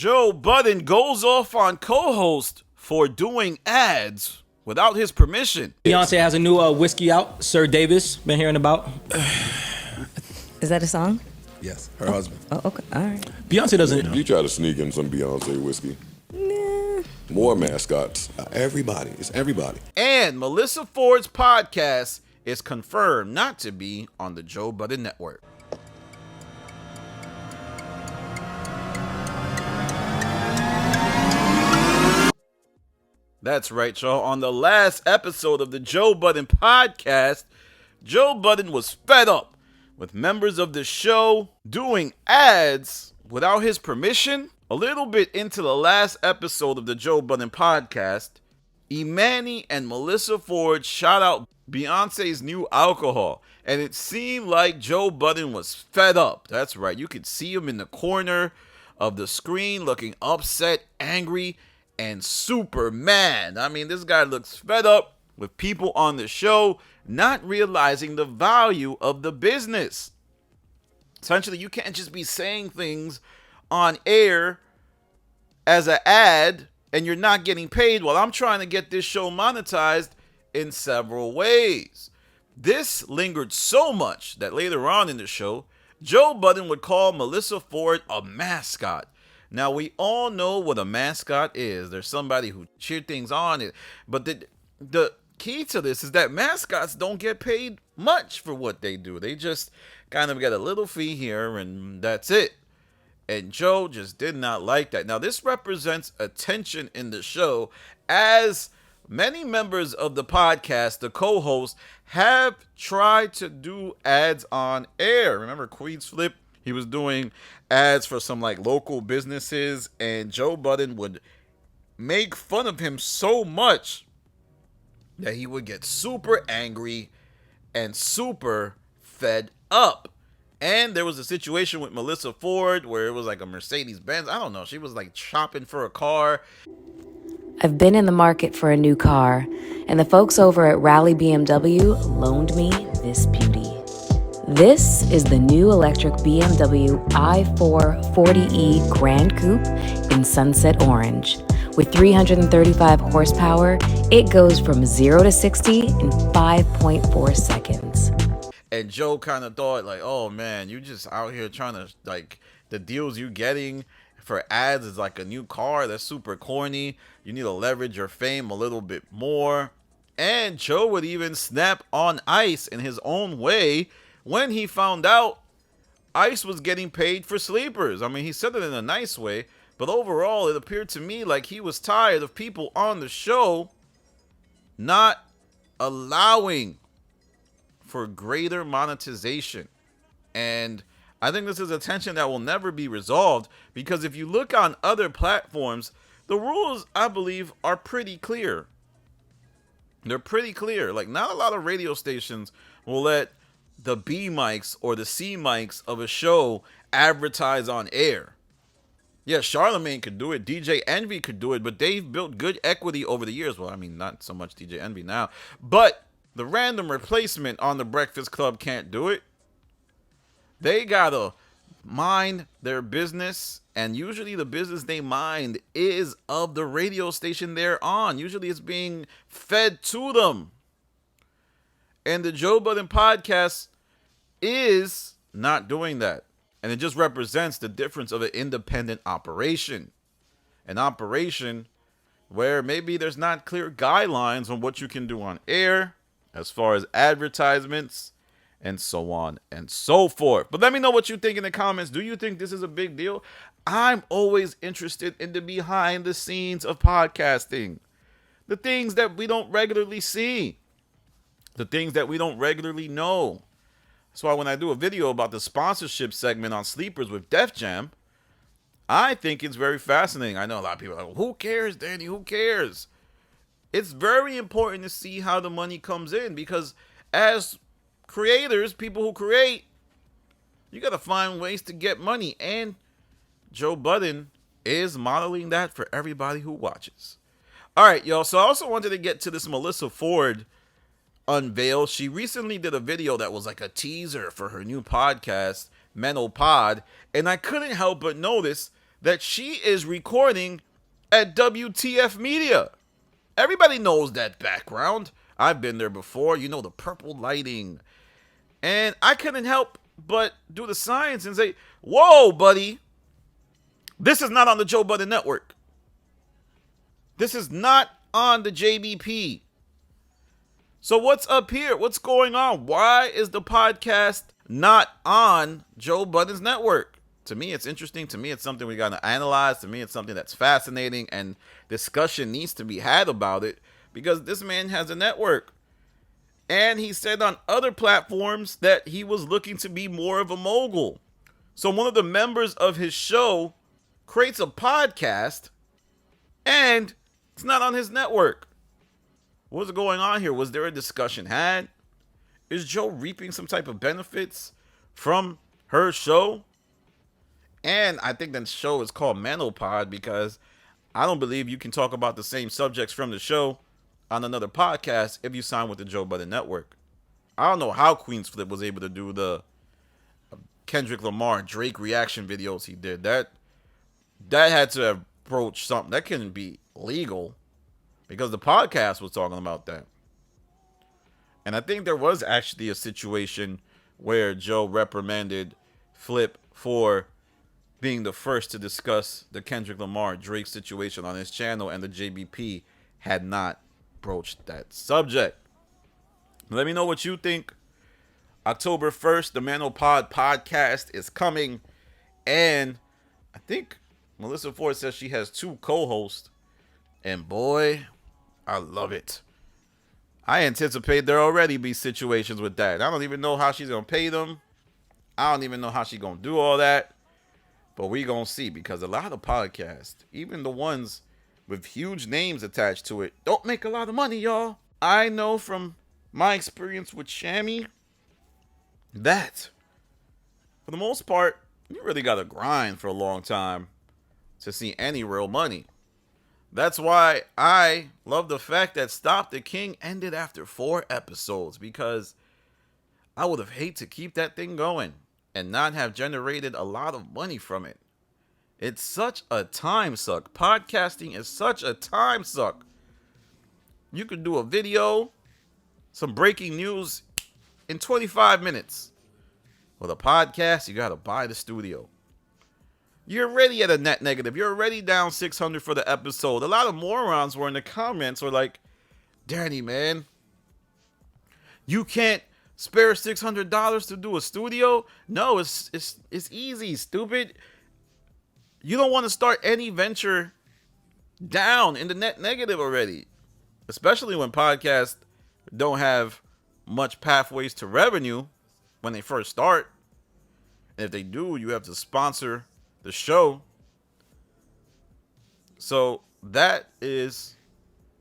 Joe Budden goes off on co-host for doing ads without his permission. Beyonce has a new whiskey out. Sir Davis, been hearing about. Is that a song? Yes, her husband. Oh, okay. All right. Beyonce doesn't. You try to sneak in some Beyonce whiskey. Nah. More mascots. Everybody. It's everybody. And Melyssa Ford's podcast is confirmed not to be on the Joe Budden Network. That's right, y'all. On the last episode of the Joe Budden podcast, Joe Budden was fed up with members of the show doing ads without his permission. A little bit into the last episode of the Joe Budden podcast, Imani and Melyssa Ford shout out Beyonce's new alcohol, and it seemed like Joe Budden was fed up. That's right. You could see him in the corner of the screen looking upset, angry, and super mad. I mean, this guy looks fed up with people on the show not realizing the value of the business. Essentially, you can't just be saying things on air as an ad and you're not getting paid. Well, I'm trying to get this show monetized in several ways. This lingered so much that later on in the show, Joe Budden would call Melyssa Ford a mascot. Now, we all know what a mascot is. There's somebody who cheer things on. But the key to this is that mascots don't get paid much for what they do. They just kind of get a little fee here, and that's it. And Joe just did not like that. Now, this represents a tension in the show, as many members of the podcast, the co-hosts, have tried to do ads on air. Remember Queen's Flip? He was doing ads for some like local businesses, and Joe Budden would make fun of him so much that he would get super angry and super fed up. And there was a situation with Melyssa Ford where it was like a Mercedes-Benz. I don't know. She was like shopping for a car. I've been in the market for a new car, and the folks over at Rally BMW loaned me this beauty. This is the new electric BMW i4 40e Grand Coupe in Sunset Orange. With 335 horsepower, it goes from 0 to 60 in 5.4 seconds. And Joe kind of thought like, oh man, you just out here trying to, like, the deals you getting for ads is like a new car. That's super corny. You need to leverage your fame a little bit more. And Joe would even snap on Ice in his own way when he found out Ice was getting paid for sleepers. I mean, he said it in a nice way, but overall, it appeared to me like he was tired of people on the show not allowing for greater monetization. And I think this is a tension that will never be resolved, because if you look on other platforms, the rules, I believe, are pretty clear. They're pretty clear. Like, not a lot of radio stations will let the B mics or the C mics of a show advertise on air. Yeah, Charlemagne could do it. DJ Envy could do it, but they've built good equity over the years. Well, I mean, not so much DJ Envy now, but the random replacement on the Breakfast Club can't do it. They gotta mind their business, and usually the business they mind is of the radio station they're on. Usually it's being fed to them. And the Joe Budden podcast is not doing that. And it just represents the difference of an independent operation. An operation where maybe there's not clear guidelines on what you can do on air as far as advertisements and so on and so forth. But let me know what you think in the comments. Do you think this is a big deal? I'm always interested in the behind the scenes of podcasting. The things that we don't regularly see. The things that we don't regularly know. That's why when I do a video about the sponsorship segment on Sleepers with Def Jam, I think it's very fascinating. I know a lot of people are like, who cares, Danny? Who cares? It's very important to see how the money comes in, because as creators, people who create, you got to find ways to get money. And Joe Budden is modeling that for everybody who watches. All right, y'all. So I also wanted to get to this Melyssa Ford unveil. She recently did a video that was like a teaser for her new podcast, Mental Pod, and I couldn't help but notice that she is recording at WTF Media. Everybody knows that background. I've been there before. You know, the purple lighting. And I couldn't help but do the science and say, whoa, buddy. This is not on the Joe Budden Network. This is not on the JBP. So what's up here? What's going on? Why is the podcast not on Joe Budden's network? To me, it's interesting. To me, it's something we got to analyze. To me, it's something that's fascinating, and discussion needs to be had about it because this man has a network. And he said on other platforms that he was looking to be more of a mogul. So one of the members of his show creates a podcast, and it's not on his network. What's going on here? Was there a discussion had? Is Joe reaping some type of benefits from her show? And I think that show is called Menopod because I don't believe you can talk about the same subjects from the show on another podcast if you sign with the Joe Budden Network. I don't know how Queen's Flip was able to do the Kendrick Lamar Drake reaction videos he did. That had to approach something. That couldn't be legal because the podcast was talking about that. And I think there was actually a situation where Joe reprimanded Flip for being the first to discuss the Kendrick Lamar Drake situation on his channel, and the JBP had not broached that subject. Let me know what you think. October 1st, the Menopod podcast is coming, and I think Melyssa Ford says she has 2 co-hosts, and boy, I love it. I anticipate there already be situations with that. I don't even know how she's going to pay them. I don't even know how she's going to do all that. But we going to see, because a lot of podcasts, even the ones with huge names attached to it, don't make a lot of money, y'all. I know from my experience with Shammy that, for the most part, you really got to grind for a long time to see any real money. That's why I love the fact that Stop the King ended after 4 episodes, because I would have hated to keep that thing going and not have generated a lot of money from it. It's such a time suck. Podcasting is such a time suck. You could do a video, some breaking news in 25 minutes. With a podcast, you got to buy the studio. You're already at a net negative. You're already down 600 for the episode. A lot of morons were in the comments were like, Danny, man, you can't spare $600 to do a studio? No, it's easy, stupid. You don't want to start any venture down in the net negative already, especially when podcasts don't have much pathways to revenue when they first start. And if they do, you have to sponsor the show. So that is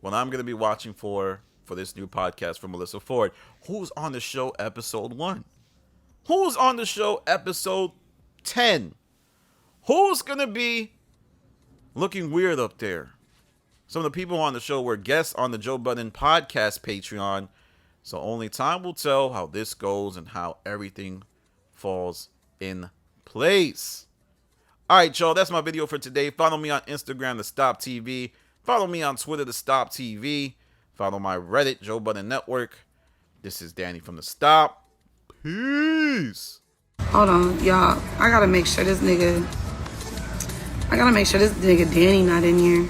what I'm going to be watching for this new podcast from Melyssa Ford. Who's on the show episode 1? Who's on the show episode 10? Who's going to be looking weird up there? Some of the people on the show were guests on the Joe Budden podcast Patreon. So only time will tell how this goes and how everything falls in place. All right, y'all, that's my video for today. Follow me on Instagram, The Stop TV. Follow me on Twitter, The Stop TV. Follow my Reddit, Joe Budden Network. This is Danny from The Stop. Peace. Hold on, y'all. I gotta make sure this nigga Danny not in here.